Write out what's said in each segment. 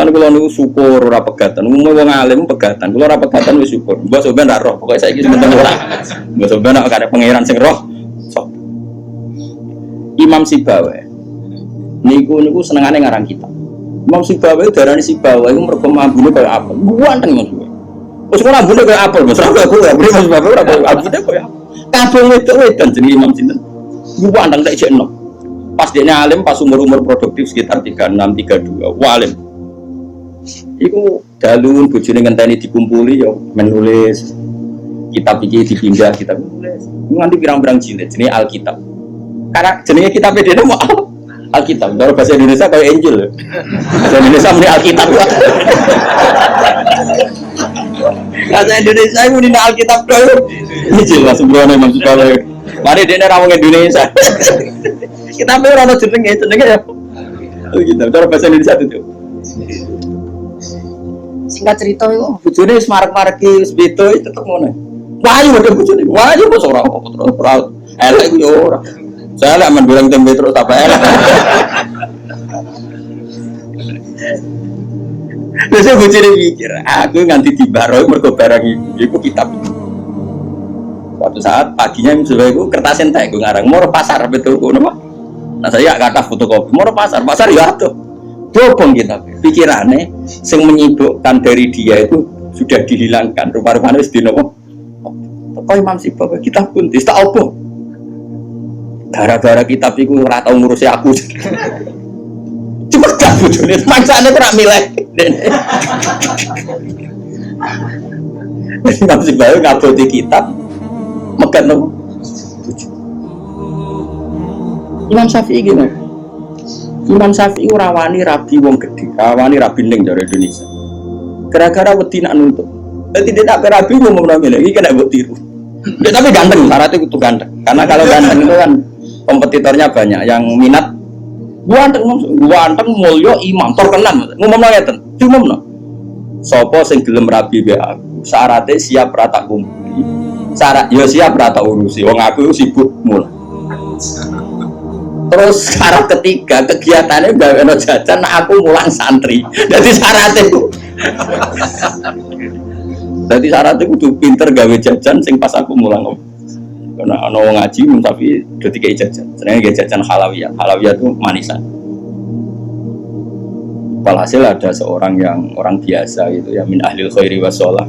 Lan kula niku syukur ora pegatan. Umum wong alim pegatan. Kula ora pegatan wis syukur. Mbok sampean ra roh, pokoke saiki sementing ora. Mbok sampean nek kare pangeran sing roh. Sok. Imam Sibawi. Niku senengane ngarang kitab. Imam Sibawi darani Sibawi iku mergo ambune kaya apel. Guanteng Mas. Wis ora ambune kaya apel, Mas. Ora aku ora Imam Sibawi ora kaya ambune kaya apel. Kabeh wedok-wedok jenenge Imam sinten. Guanteng tak jekno. Pas dia alim, pas umur produktif sekitar 36, 32, walim. Iku dalun bojone ngenteni dikumpuli ya menulis kitab iki dipindah kitab nulis. Nganti pirang-pirang jilid jenenge Alkitab. Karena jenenge kitab dene mau Alkitab. Kalau bahasa Indonesia kayak Injil. Bahasa Indonesia muni Alkitab. Bahasa Indonesia muni Alkitab doang. Injil lah sebenarnya maksud kalau mari dene ra wong Indonesia. Kita ora ono jenenge ya. Alkitab. Cara bahasa Indonesia itu. Singkat cerita itu bojone wis marek-mareki wis beda tetep ngono. Wayu wae bojone. Wayu kok ora apa terus ora elek ku yo ora. Saya lek men goreng tempe terus apa elek. Wis bojone mikir, aku nganti dibaro mergo barang iku kitab. Suatu saat paginya misalnya itu kertas entek gue ngarang mau pasar betul ngono Pak. Nah saya kata fotokopi mau pasar ya tuh. Dobong kita pikirannya yang menyibukkan dari dia itu sudah dihilangkan rupa-rupanya wis dinopo kok Imam Sibawi kita pun tak apa gara-gara kitab itu ora tau ngurusi aku cuma gak bojone mangsane ora milih Imam Sibawi ngaboti kitab megan nopo Imam Syafi'i gimana? Imam Syafi'i rawani rabi wong gede, rawani rabi ning jare Indonesia. Gara-gara wedi nak nuntut. Dadi dia tak rabi ngomong namanya iki kena mbok tiru. Ya tapi ganteng, syaratnya itu ganteng. Karena kalau ganteng itu kan kompetitornya banyak yang minat ganteng mulya imam terkenal. Ngomong ngeten, diumumno. Sapa sing gelem rabi be aku, syaratnya siap ra tak kumpuli. Syarat ya siap ra tak urusi. Wong aku sibuk mula. Terus syarat ketiga kegiatannya gawe no jajan, aku mulang santri. Jadi syaratnya itu. Jadi syaratnya itu pinter gawe jajan, sing pas aku mulang. Karena ono ngaji, tapi udah tiga jajan. Sebenarnya jajan halawiyah. Halawiyah itu manisan. Walhasil ada seorang yang orang biasa gitu ya, min ahlil khairi wassalah,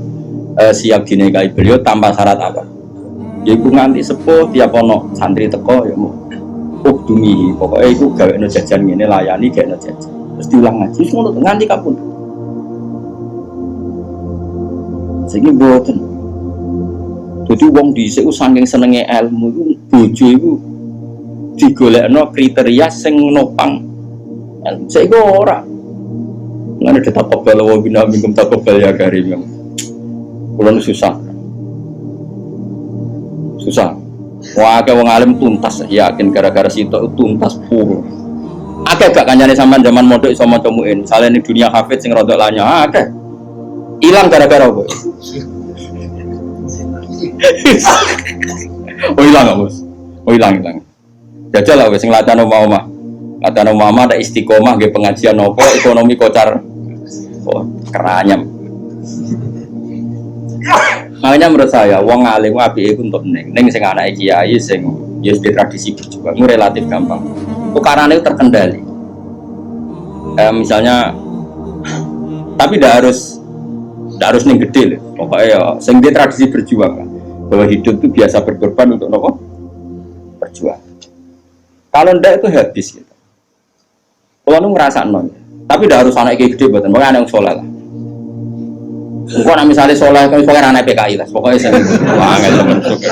siap dinikahi beliau tanpa syarat apa. Ya iku nganti sepuh tiap ono santri teko ya mau. Dumi, pokoknya itu gawe no jajan ini layani gawe no jajan. Terus diulang ngaji, semua nganti kapun. Sehingga boten. Jadi wong dhisik saking senenge ilmu itu bojo itu digolekno kriteria sing nopang. Saiki ora. Ngene ditakobal wa bina minkum takobal ya karim. Kulo susah. Wah, wong alim tuntas, yakin gara-gara sitok tuntas full. Akeh gak kancane sampean zaman mondok iso maca muin. Salene dunia hafid sing rodok lanya, akeh. Ilang gara-gara apa? Oh ilang gak, Bos? Oh ilang. Jajal lah wis nglatano omah. Latano mama ada istiqomah nggih pengajian nopo ekonomi kocar. Oh, keranyam. Makanya menurut saya, wong alim apike iku untuk ning sing anake kiai sing ya di tradisi berjuang itu relatif gampang. Ukarane itu terkendali. Misalnya, tapi tidak harus ning gede loh. Pokoknya ya, sing di tradisi berjuang kan. Bahwa hidup itu biasa berkorban untuk nopo berjuang. Kalau ndak itu habis gitu. Kalau nu ngerasa non, tapi tidak harus anak gede buatan. Makanya yang soleh lah. Pokoknya misalnya soleh, kan pokoknya anak PKI lah. Pokoknya saya angel teman-teman.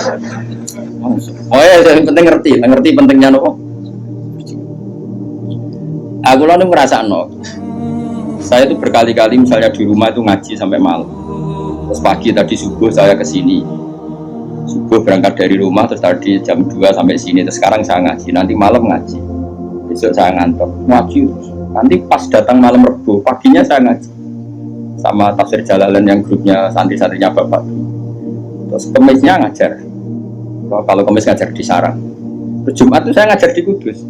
Oh ya, yang penting ngerti pentingnya nopo. Aku lalu ngerasa no. Saya itu berkali-kali misalnya di rumah itu ngaji sampai malam. Terus pagi tadi subuh saya ke sini. Subuh berangkat dari rumah terus tadi jam 2 sampai sini. Terus sekarang saya ngaji. Nanti malam ngaji. Besok saya ngantor ngaji terus. Nanti pas datang malam Rebo, paginya saya ngaji. Sama tafsir Jalalain yang grupnya santri-santrinya Bapak. Terus Kemisnya ngajar. Kalau Kemis ngajar di Sarang. Terus Jumat itu saya ngajar di Kudus.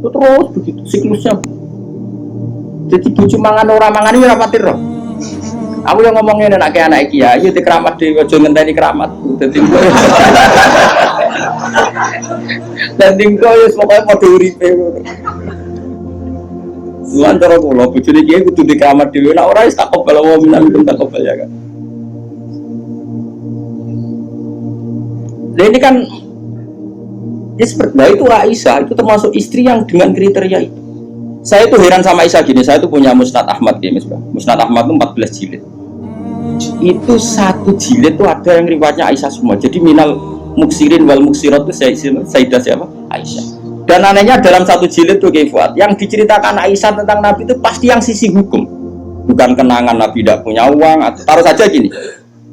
Terus begitu siklusnya. Jadi bojo mangan ora mangan iki ora pati roh. Aku yang ngomongin anak kiai di keramat di ojo ngenteni keramat. Dadi dan tingko ya pokoknya padha uripe ngono. Lan cara kula bojone kiai kudu di keramat dhewe nek ora wis tak kobal wa minal tak kobal ya kan. Ini kan ya seperti itu Aisyah itu termasuk istri yang dengan kriteria itu. Saya tuh heran sama Aisyah gini, saya tuh punya Musnad Ahmad ya Misbah. Musnad Ahmad itu 14 jilid. Itu satu jilid tuh ada yang riwayatnya Aisyah semua. Jadi minal muksirin wal muksirat itu Sayyidah siapa? Aisyah. Dan anehnya dalam satu jilid tuh Fuad, yang diceritakan Aisyah tentang Nabi itu pasti yang sisi hukum. Bukan kenangan Nabi tidak punya uang atau taruh saja gini.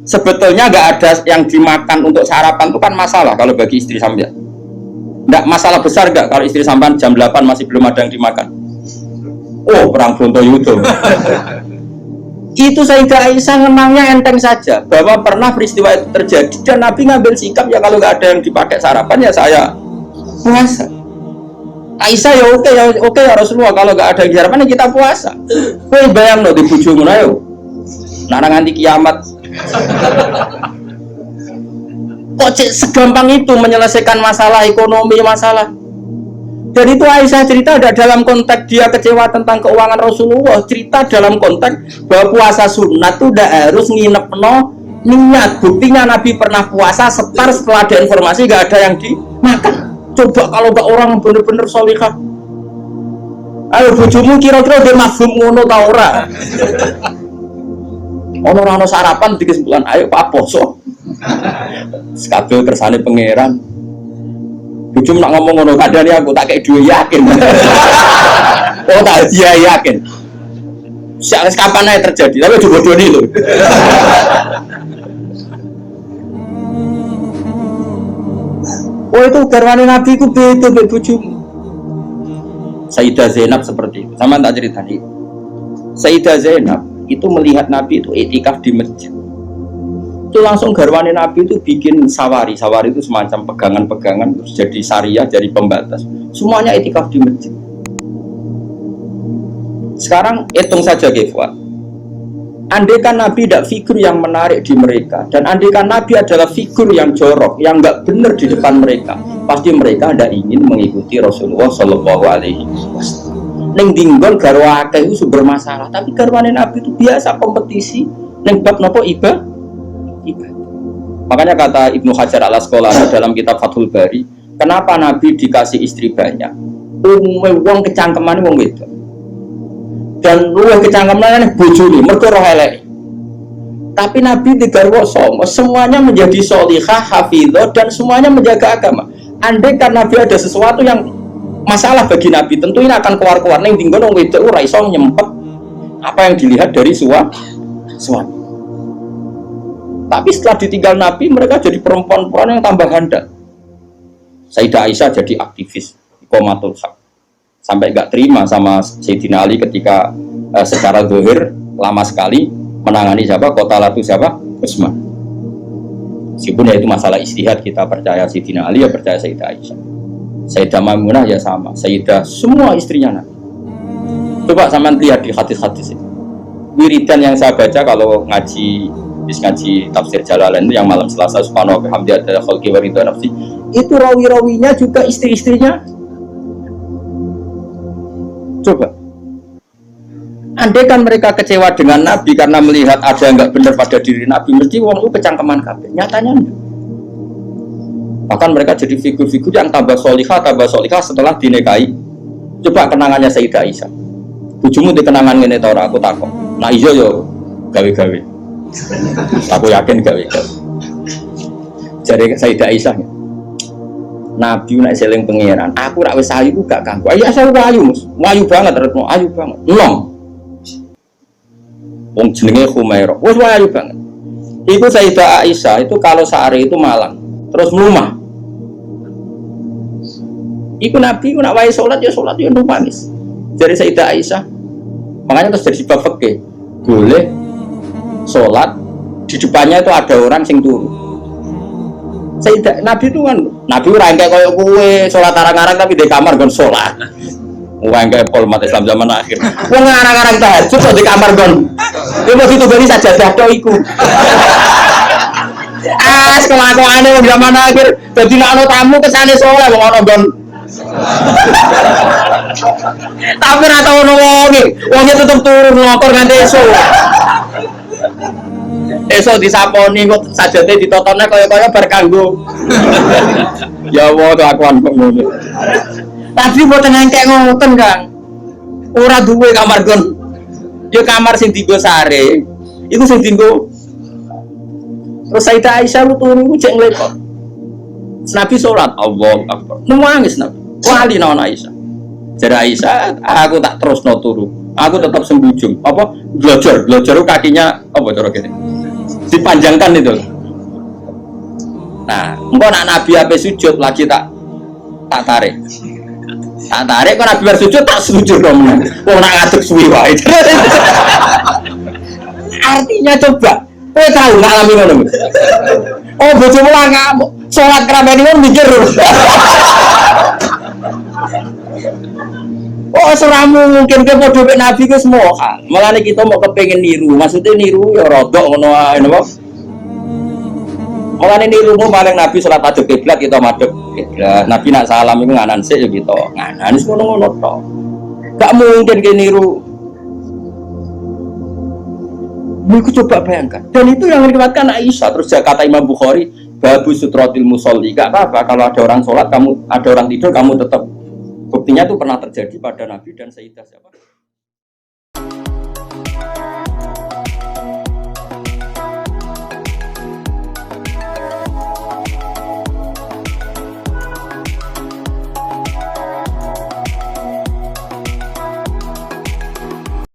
Sebetulnya nggak ada yang dimakan untuk sarapan itu kan masalah kalau bagi istri sampean. Nggak masalah besar nggak kalau istri sampean jam 8 masih belum ada yang dimakan. Oh perang Brontoyudo. Itu Sayyidah Aisyah ngenangnya enteng saja bahwa pernah peristiwa itu terjadi dan Nabi ngambil sikap ya kalau nggak ada yang dipakai sarapan ya saya puasa. Aisyah ya oke ya Rasulullah kalau nggak ada yang sarapan ya kita puasa. Kowe bayang loh di bojomu ayo. Nang nganti kiamat. Kok segampang itu menyelesaikan masalah ekonomi masalah. Dan itu Aisyah cerita ada dalam konteks dia kecewa tentang keuangan Rasulullah, cerita dalam konteks bahwa puasa sunat itu udah harus nginep niat. Buktinya Nabi pernah puasa setar setelah ada informasi gak ada yang dimakan. Coba kalau gak orang bener-bener sholihah. Ayo bojomu kira-kira dia mafhum ngono ta ora? Ono sarapan di kesimpulan, ayo Pak poso. Sekabel kersane pangeran. Bujum nak ngomong ngono kadane aku tak kayak duwe yakin. Oh tak dia yakin. Sak kapan ae terjadi, tapi dibodohi lho. Oh itu garwane Nabi ku beda mbek bojomu. Sayyidah Zainab seperti itu. Sama tak ceritani. Sayyidah Zainab itu melihat Nabi itu iktikaf di masjid. Itu langsung garwane Nabi itu bikin sawari itu semacam pegangan-pegangan terus jadi syariah, jadi pembatas. Semuanya iktikaf di masjid. Sekarang hitung saja Fuad. Andaikan Nabi tidak figur yang menarik di mereka dan andaikan Nabi adalah figur yang jorok, yang nggak benar di depan mereka, pasti mereka ada ingin mengikuti Rasulullah Shallallahu Alaihi Wasallam. Neng dinggon garwa akeh itu sumber masalah, tapi garwane Nabi itu biasa kompetisi. Neng bab nopo ibadah. Makanya kata Ibnu Hajar al-Asqalani dalam kitab Fathul Bari, kenapa Nabi dikasih istri banyak? Wong kecangkeman wong wedok. Dan luwih kecangkeman bojone mergo roh elek. Tapi Nabi digarwa sama, semuanya menjadi sholihah, hafizah dan semuanya menjaga agama. Andai kan Nabi ada sesuatu yang masalah bagi Nabi, tentu ini akan keluar-keluar ning dinggon wong wedok ora iso nyempet apa yang dilihat dari suami. Tapi setelah ditinggal Nabi, mereka jadi perempuan-perempuan yang tambah handal. Sayyidah Aisyah jadi aktivis, iqamatul haq. Sampai nggak terima sama Sayyidina Ali ketika secara zahir lama sekali menangani siapa? Qatalatu siapa? Utsman. Meskipun ya itu masalah ijtihad, kita percaya Sayyidina Ali, ya percaya Sayyidah Aisyah. Sayyidah Maimunah ya sama, Sayyidah semua istrinya Nabi. Coba sampean lihat di hadis-hadis itu. Wiridan yang saya baca kalau ngaji tafsir Jalalain itu yang malam Selasa subhanahu wa bihamdihi ada khalqi wa ridha nafsi, itu rawi-rawinya juga istri-istrinya. Coba andai kan mereka kecewa dengan Nabi karena melihat ada yang nggak benar pada diri Nabi, mesti wong itu kecangkeman kabeh. Nyatanya enggak. Bahkan mereka jadi figur-figur yang tambah solihah setelah dinikahi. Coba kenangannya Sayyidah Aisyah. Bojomu di kenangan ngene ta ora, aku takon. Nah iya yo gawe-gawe. Aku yakin gawe. Jadi Sayyidah Aisyah, Nabi nak seling pangeran. Aku rak wis ayu ku gak kanggo. Ayo asal ayu, Mus. Ayu banget retno, ayu banget. Nom. Wong jenenge Khumairah. Wis ayu banget. Iku Sayyidah Aisyah itu kalau sehari itu malang, terus mlumah. Iku Nabi ku nak wae salat ya numpangis. Jadi Sayyidah Aisyah. Makanya terus jadi bab fikih. Boleh sholat di depannya itu ada orang sing turu. Sayyidah Nabi itu kan Nabi ora engke koyo kowe sholat arang-arang tapi di kamar kon sholat. Wah enggak pol umat Islam zaman akhir. Wong ngarang-ngarang tahajud kok di kamar kon. Yo mesti tugani sajadah tok iku. Kelakuane wong zaman akhir dadi nek ana tamu kesane saleh wong ana nggon. Tapi ora tau ono wonge tetep turu ngokor nganti esuk. Esuk disaponi kok sajate ditotone kaya-kaya bar kanggo. Ya Allah kelakuan kok ngono. Tapi mboten engkek ngoten, Kang. Ora duwe kamar gon. Ya kamar sing dienggo sare. Iku sing dienggo. Terus Sayyidah Aisyah turu iku cek nglekok. Nabi salat, Allahu Akbar. Nangis Nabi. Wali naon Aisyah. Jare Aisyah, aku tak terusno turu. Aku tetap sembujung. Apa? Belajar kakinya apa cara kene? Dipanjangkan itu. Nah, engko nak Nabi ape sujud lagi tak tarik. Tak tarik kok Nabi bar sujud tak sujud dong. Wong nak ngadeg suwi wae. Artinya coba, kowe tahu ngalami ngono. Oh, bojomu lah ngamuk. Salat kramene wong mikir. Oh, seramu mungkin ke podo mek Nabi ku semua. Malane kita mau kepengin niru. Maksudnya niru ya rodok ngono ae napa? Mulane niru paling Nabi salat madhep kiblat kita madhep kiblat. Nabi nak salam iku nganan sik ya kita. Nganan wis ngono-ngono tok. Gak mungkin ke niru. Iku coba bayangkan. Dan itu yang diriwayatkan Aisyah. Terus kata Imam Bukhari, babu sutratil musolli. Gak apa-apa kalau ada orang sholat, kamu ada orang tidur, kamu tetap. Buktinya itu pernah terjadi pada Nabi dan Sayyidah siapa?